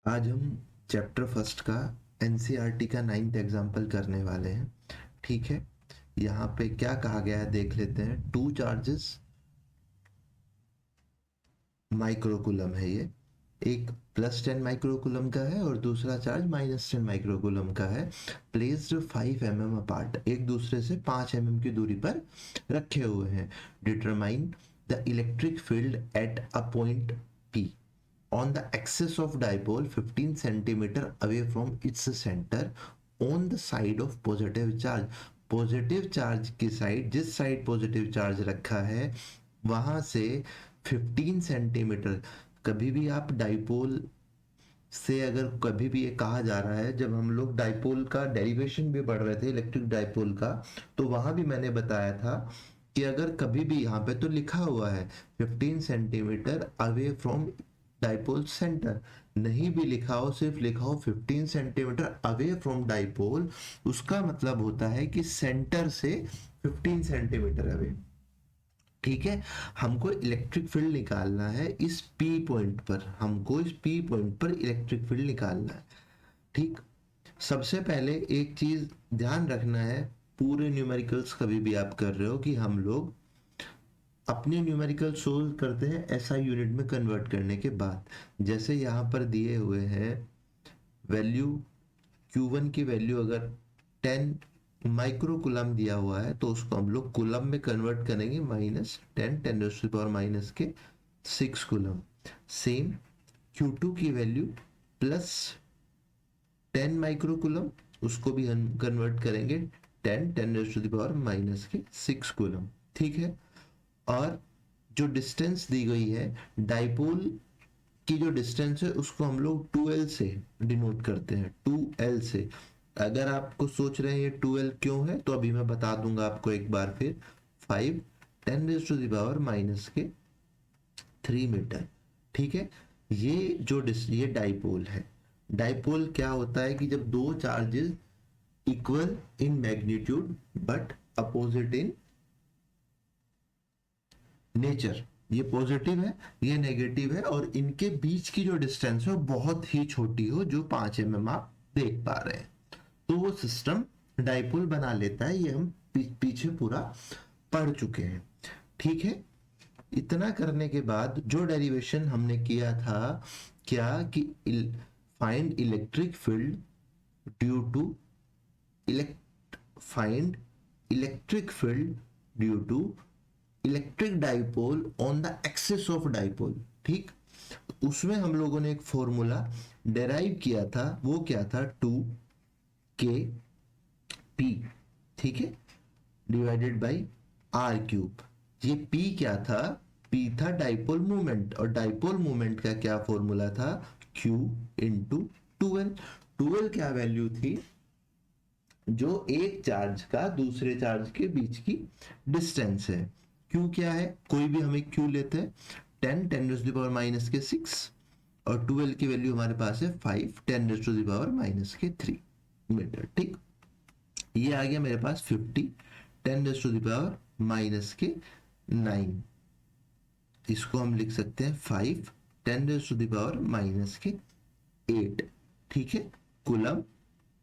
आज हम chapter first का एनसीईआरटी का 9th एग्जाम्पल करने वाले हैं। ठीक है, यहाँ पे क्या कहा गया है देख लेते हैं। टू चार्जेस माइक्रोकुलम है ये, एक +10 माइक्रोकुलम का है और दूसरा चार्ज -10 माइक्रोकुलम का है। प्लेस्ड 5 mm अपार्ट, एक दूसरे से 5 mm की दूरी पर रखे हुए हैं। Determine the electric field at a point P on the axis of dipole 15 centimeter away from its center on the side of positive charge। Positive charge की साइड, जिस साइड पॉजिटिव चार्ज रखा है वहां से 15 सेंटीमीटर। कभी भी आप dipole से, अगर कभी भी ये कहा जा रहा है, जब हम लोग डाइपोल का डेरिवेशन भी पढ़ रहे थे इलेक्ट्रिक डाइपोल का, तो वहां भी मैंने बताया था कि अगर कभी भी यहाँ पे तो लिखा हुआ है 15 centimetre away from dipole centre, नहीं भी लिखा हो, सिर्फ लिखा हो 15 सेंटीमीटर अवे फ्रॉम डाइपोल, उसका मतलब होता है कि सेंटर से 15 सेंटीमीटर अवे। ठीक है, हमको इलेक्ट्रिक फील्ड निकालना है इस P पॉइंट पर, हमको इस P पॉइंट पर इलेक्ट्रिक फील्ड निकालना है। ठीक, सबसे पहले एक चीज ध्यान रखना है, पूरे न्यूमेरिकल्स कभी भी आप कर रहे हो कि हम लोग अपने न्यूमेरिकल सोल्व करते हैं एसआई यूनिट में कन्वर्ट करने के बाद। जैसे यहाँ पर दिए हुए हैं वैल्यू, Q1 की वैल्यू अगर 10 माइक्रो कुलम दिया हुआ है तो उसको हम लोग कुलम में कन्वर्ट करेंगे, -10 × 10⁻⁻6 कुलम। सेम Q2 की वैल्यू +10 माइक्रो कुलम, उसको भी हम कन्वर्ट करेंगे 10 × 10⁻⁻6 कुलम। ठीक है, और जो डिस्टेंस दी गई है डाइपोल की, जो डिस्टेंस है उसको हम लोग 2L से डिनोट करते हैं, 2L से। अगर आपको सोच रहे हैं ये 2L क्यों है, तो अभी मैं बता दूंगा आपको एक बार फिर। 5 × 10⁻³ मीटर। ठीक है, ये डाइपोल है। डाइपोल क्या होता है कि जब दो charges equal in magnitude but opposite in nature, ये पॉजिटिव है ये नेगेटिव है, और इनके बीच की जो डिस्टेंस है वो बहुत ही छोटी हो, जो 5 mm आप देख पा रहे हैं, तो वो सिस्टम डाइपोल बना लेता है। ये हम पीछे पूरा पढ़ चुके हैं। ठीक है, इतना करने के बाद जो डेरिवेशन हमने किया था, क्या कि find electric field due to find electric field due to electric dipole on the axis of dipole. ठीक, उसमें हम लोगों ने एक फॉर्मूला डेराइव किया था, वो क्या था, 2kp। ठीक है, डिवाइडेड बाई r³। ये p क्या था, p था डाइपोल मोमेंट, और डाइपोल मोमेंट का क्या फॉर्मूला था, q इंटू 2L। 2L क्या वैल्यू थी, जो एक चार्ज का दूसरे चार्ज के बीच की डिस्टेंस है। क्यू क्या है, कोई भी हम एक क्यू लेते हैं, 10 × 10⁻⁻6, और 2L की वैल्यू हमारे पास है 5 × 10⁻⁻3 मीटर। ठीक, ये आ गया मेरे पास 50 10⁻⁻9। इसको हम लिख सकते हैं 5 10⁻⁻8। ठीक है, coulomb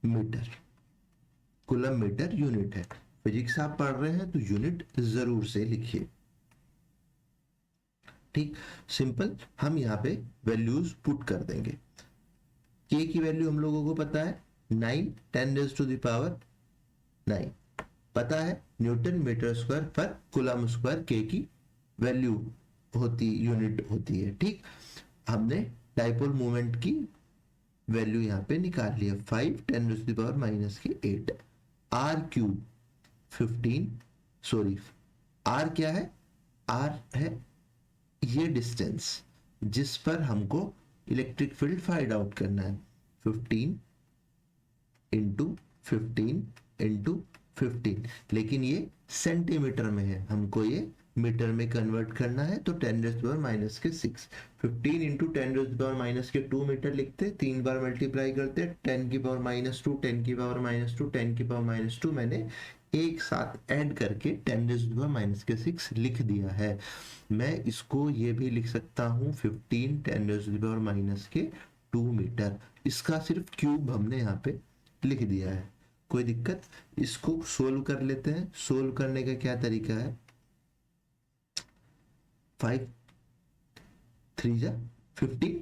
metre, coulomb metre unit है। फिजिक्स आप पढ़ रहे हैं तो यूनिट जरूर से लिखिए। ठीक, सिंपल, हम यहाँ पे वैल्यूज पुट कर देंगे। के की वैल्यू हम लोगों को पता है 9 10⁻⁹ पता है, Newton metre square per coulomb square के की वैल्यू होती, यूनिट होती है। ठीक, हमने डाइपोल मोमेंट की वैल्यू यहाँ पे निकाल लिया, 5 10⁻⁻8। r³ 15, सॉरी, r क्या है, r है ये डिस्टेंस जिस पर हमको इलेक्ट्रिक फील्ड फाइंड आउट करना है। 15 इंटू 15 इंटू 15, लेकिन ये सेंटीमीटर में है, हमको ये मीटर में कन्वर्ट करना है, तो 10⁻⁻6। 15 इंटू 10⁻⁻2 मीटर लिखते, 3 बार मल्टीप्लाई करते, 10⁻², 10⁻², 10⁻², मैंने एक साथ ऐड करके 10⁻⁻6 लिख दिया है। मैं इसको ये भी लिख सकता हूँ 15 10⁻⁻2 मीटर। इसका सिर्फ क्यूब हमने यहाँ पे लिख दिया है, कोई दिक्कत? इसको सोल्व कर लेते हैं। सोल्व करने का क्या तरीका है? 5 3 जा 15,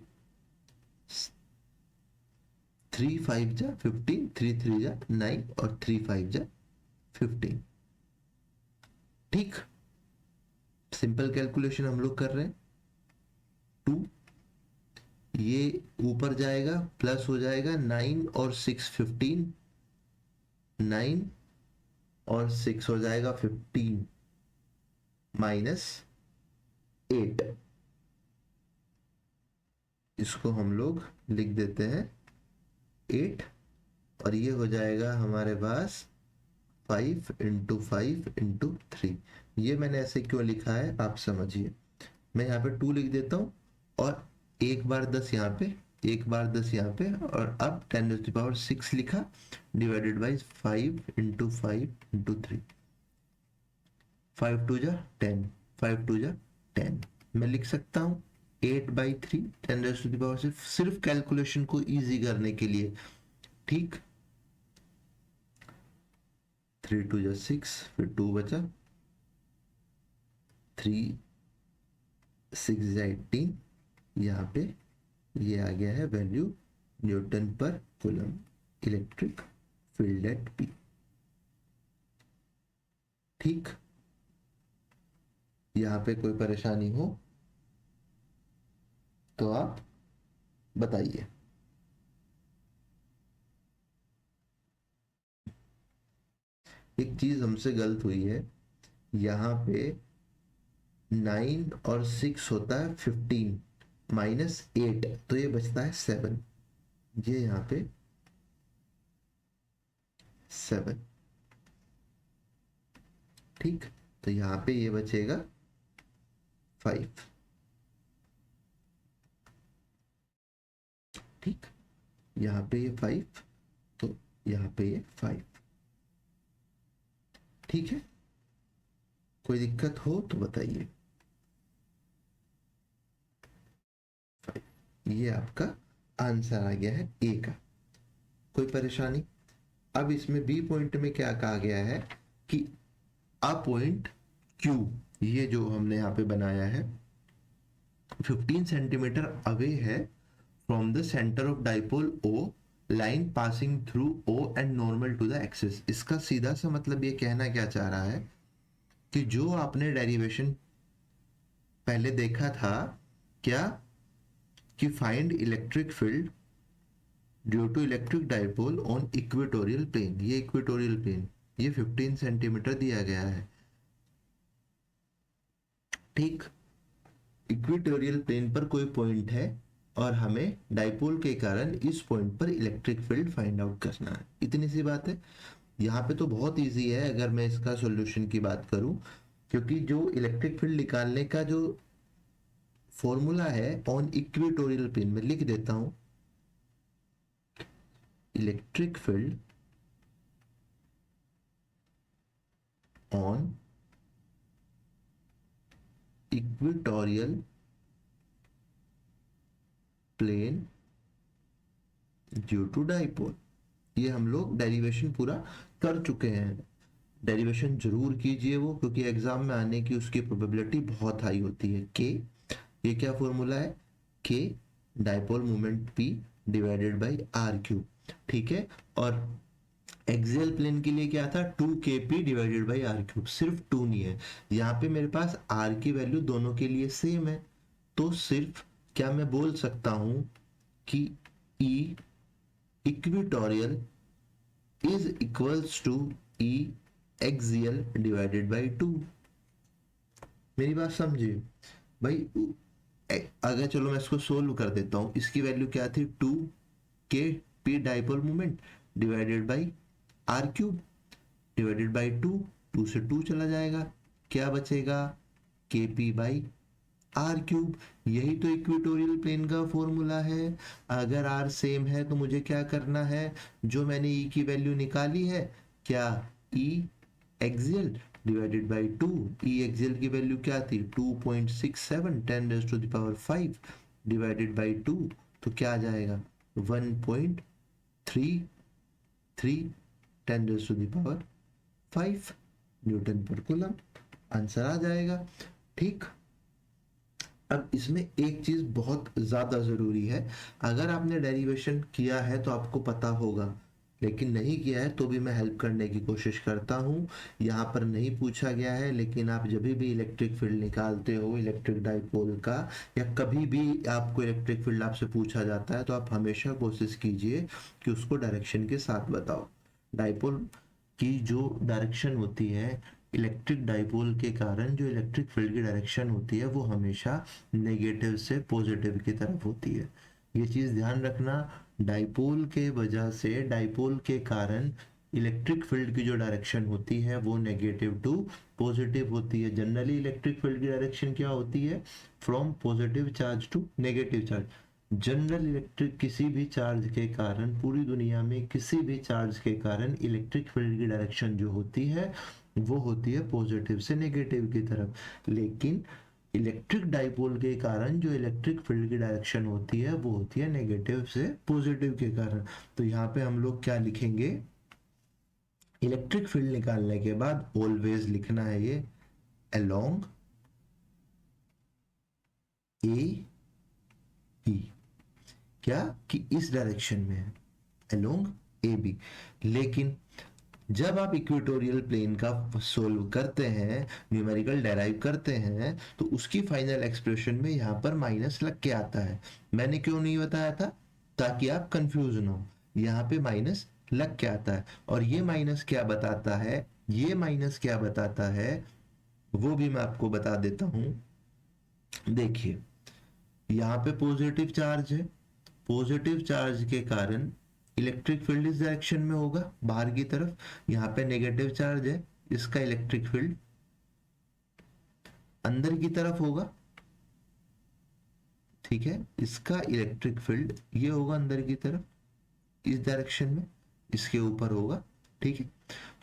3 5 जा 15, 3 3 जा 9 और 3 5 जा 15। ठीक, सिंपल कैलकुलेशन हम लोग कर रहे हैं। 2 ये ऊपर जाएगा, प्लस हो जाएगा 9 और 6 15, 9 और 6 हो जाएगा 15 माइनस 8। इसको हम लोग लिख देते हैं 8, और ये हो जाएगा हमारे पास 5 इंटू 5 इंटू 3। ये मैंने ऐसे क्यों लिखा है आप समझिए। मैं यहाँ पे 2 लिख देता हूँ, और एक बार 10 यहाँ पे, एक बार 10 यहाँ पे, और अब 10⁻6 लिखा, डिवाइडेड बाई 5 इंटू 5 इंटू 3। 5 2 जा 10, 5 2 जा 10। मैं लिख सकता हूँ 8/3 10⁻6, सिर्फ कैलकुलेशन को इजी करने के लिए। ठीक, 3 2 जा 6, फिर 2 बचा, 3 6 जा 18। यहाँ पे ये आ गया है वैल्यू न्यूटन पर coulomb electric field at P. ठीक, यहाँ पे कोई परेशानी हो तो आप बताइए। एक चीज हमसे गलत हुई है, यहाँ पे 9 और 6 होता है 15 माइनस 8, तो ये बचता है 7। ये यहाँ पे 7। ठीक, तो यहाँ पे ये बचेगा 5। ठीक, यहाँ पे ये 5, तो यहाँ पे ये 5। ठीक है, कोई दिक्कत हो तो बताइए। ये आपका आंसर आ गया है ए का। कोई परेशानी? अब इसमें बी पॉइंट में क्या कहा गया है कि अ पॉइंट क्यू, ये जो हमने यहाँ पे बनाया है 15 सेंटीमीटर अवे है from the centre of dipole o, line passing through o and normal to the axis. इसका सीधा सा मतलब ये कहना क्या चाह रहा है कि जो आपने डेरिवेशन पहले देखा था, क्या कि find electric field due to electric dipole on equatorial plane. ये इक्वेटोरियल प्लेन, ये 15 सेंटीमीटर दिया गया है। ठीक, इक्वेटोरियल प्लेन पर कोई पॉइंट है और हमें डाइपोल के कारण इस पॉइंट पर इलेक्ट्रिक फील्ड फाइंड आउट करना है। इतनी सी बात है। यहाँ पे तो बहुत इजी है अगर मैं इसका सॉल्यूशन की बात करूं, क्योंकि जो इलेक्ट्रिक फील्ड निकालने का जो फॉर्मूला है ऑन इक्वेटोरियल प्लेन में लिख देता हूं, electric field on equatorial plane due to dipole. ये हम लोग डेरिवेशन पूरा कर चुके हैं। डेरिवेशन जरूर कीजिए वो, क्योंकि एग्जाम में आने की उसकी प्रोबेबिलिटी बहुत हाई होती है। के, ये क्या फॉर्मूला है? K dipole moment p divided by r cube. ठीक है, और एक्सियल प्लेन के लिए क्या था? 2kp divided by r cube. सिर्फ 2 नहीं है, यहाँ पे मेरे पास आर की वैल्यू दोनों के लिए सेम है, तो सिर्फ क्या मैं बोल सकता हूं कि E equatorial is equals to E axial divided by 2। मेरी बात समझिए भाई। अगर चलो मैं इसको सोल्व कर देता हूं, इसकी वैल्यू क्या थी? 2kp dipole moment divided by r cube divided by 2। 2 से 2 चला जाएगा, क्या बचेगा? kp by r cube. यही तो इक्वेटोरियल प्लेन का फॉर्मूला है। अगर आर सेम है तो मुझे क्या करना है? जो मैंने ई की वैल्यू निकाली है, क्या E axial divided by 2। E axial की वैल्यू क्या थी? 2.67 10⁻5 डिवाइडेड बाई 2, तो क्या आ जाएगा 1.33 10⁵ न्यूटन पर कूलम, आंसर आ जाएगा। ठीक, अब इसमें एक चीज बहुत ज्यादा जरूरी है, अगर आपने डेरिवेशन किया है तो आपको पता होगा, लेकिन नहीं किया है तो भी मैं हेल्प करने की कोशिश करता हूँ। यहाँ पर नहीं पूछा गया है, लेकिन आप जब भी इलेक्ट्रिक फील्ड निकालते हो इलेक्ट्रिक डाइपोल का, या कभी भी आपको इलेक्ट्रिक फील्ड आपसे पूछा जाता है, तो आप हमेशा कोशिश कीजिए कि उसको डायरेक्शन के साथ बताओ। डाइपोल की जो डायरेक्शन होती है, इलेक्ट्रिक डाइपोल के कारण जो इलेक्ट्रिक फील्ड की डायरेक्शन होती है वो हमेशा नेगेटिव से पॉजिटिव की तरफ होती है। ये चीज ध्यान रखना, डाइपोल के वजह से, डाइपोल के कारण इलेक्ट्रिक फील्ड की जो डायरेक्शन होती है वो नेगेटिव टू पॉजिटिव होती है। जनरली इलेक्ट्रिक फील्ड की डायरेक्शन क्या होती है, from positive charge to negative charge. General electric किसी भी चार्ज के कारण, पूरी दुनिया में किसी भी चार्ज के कारण इलेक्ट्रिक फील्ड की डायरेक्शन जो होती है वो होती है पॉजिटिव से नेगेटिव की तरफ। लेकिन इलेक्ट्रिक डाइपोल के कारण जो इलेक्ट्रिक फील्ड की डायरेक्शन होती है वो होती है नेगेटिव से पॉजिटिव के कारण। तो यहाँ पे हम लोग क्या लिखेंगे, इलेक्ट्रिक फील्ड निकालने के बाद ऑलवेज लिखना है ये अलोंग ए बी, क्या कि इस डायरेक्शन में है, अलोंग ए बी। लेकिन जब आप इक्वेटोरियल प्लेन का सोल्व करते हैं, न्यूमेरिकल डेराइव करते हैं, तो उसकी फाइनल एक्सप्रेशन में यहाँ पर माइनस लग के आता है। मैंने क्यों नहीं बताया था, ताकि आप कंफ्यूज ना हो, यहाँ पे माइनस लग के आता है। और ये माइनस क्या बताता है, ये माइनस क्या बताता है वो भी मैं आपको बता देता हूं। देखिए यहाँ पे पॉजिटिव चार्ज है, पॉजिटिव चार्ज के कारण इलेक्ट्रिक फील्ड इस डायरेक्शन में होगा बाहर की तरफ। यहाँ पे नेगेटिव चार्ज है, इसका इलेक्ट्रिक फील्ड अंदर की तरफ होगा। ठीक है, इसका इलेक्ट्रिक फील्ड ये होगा अंदर की तरफ इस डायरेक्शन में, इसके ऊपर होगा। ठीक है,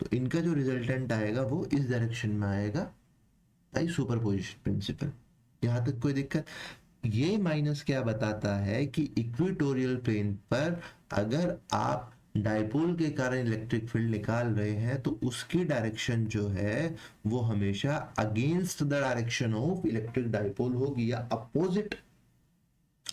तो इनका जो रिजल्टेंट आएगा वो इस डायरेक्शन में आएगा, बाई सुपरपोजिशन प्रिंसिपल। यहां तक कोई दिक्कत? ये माइनस क्या बताता है कि इक्वेटोरियल प्लेन पर अगर आप डाइपोल के कारण इलेक्ट्रिक फील्ड निकाल रहे हैं तो उसकी डायरेक्शन जो है वो हमेशा against the direction of electric dipole होगी, या opposite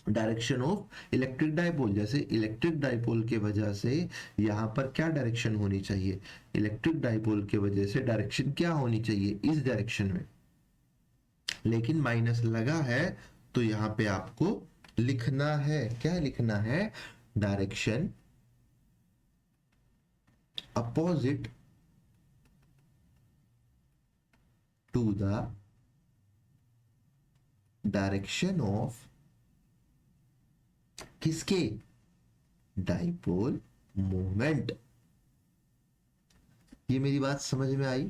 direction of electric dipole. जैसे इलेक्ट्रिक डाइपोल के वजह से यहां पर क्या डायरेक्शन होनी चाहिए, इलेक्ट्रिक डाइपोल के वजह से डायरेक्शन क्या होनी चाहिए, इस डायरेक्शन में, लेकिन माइनस लगा है तो यहां पे आपको लिखना है, क्या लिखना है, direction opposite to the direction of किसके, डाइपोल मोमेंट। ये मेरी बात समझ में आई?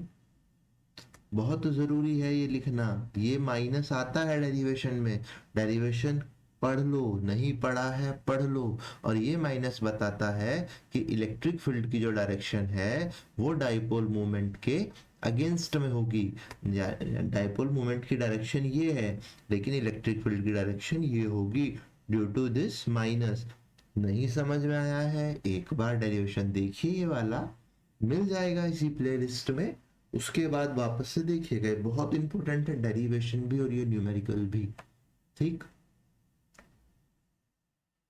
बहुत जरूरी है ये लिखना। ये माइनस आता है डेरिवेशन में, डेरिवेशन पढ़ लो, नहीं पढ़ा है पढ़ लो। और ये माइनस बताता है कि इलेक्ट्रिक फील्ड की जो डायरेक्शन है वो डाइपोल मोमेंट के अगेंस्ट में होगी। डाइपोल मोमेंट की डायरेक्शन ये है, लेकिन इलेक्ट्रिक फील्ड की डायरेक्शन ये होगी, ड्यू टू दिस माइनस। नहीं समझ में आया है, एक बार डेरिवेशन देखिए, ये वाला मिल जाएगा इसी प्लेलिस्ट में, उसके बाद वापस से देखिएगा। बहुत इंपॉर्टेंट है डेरिवेशन भी और ये न्यूमेरिकल भी। ठीक।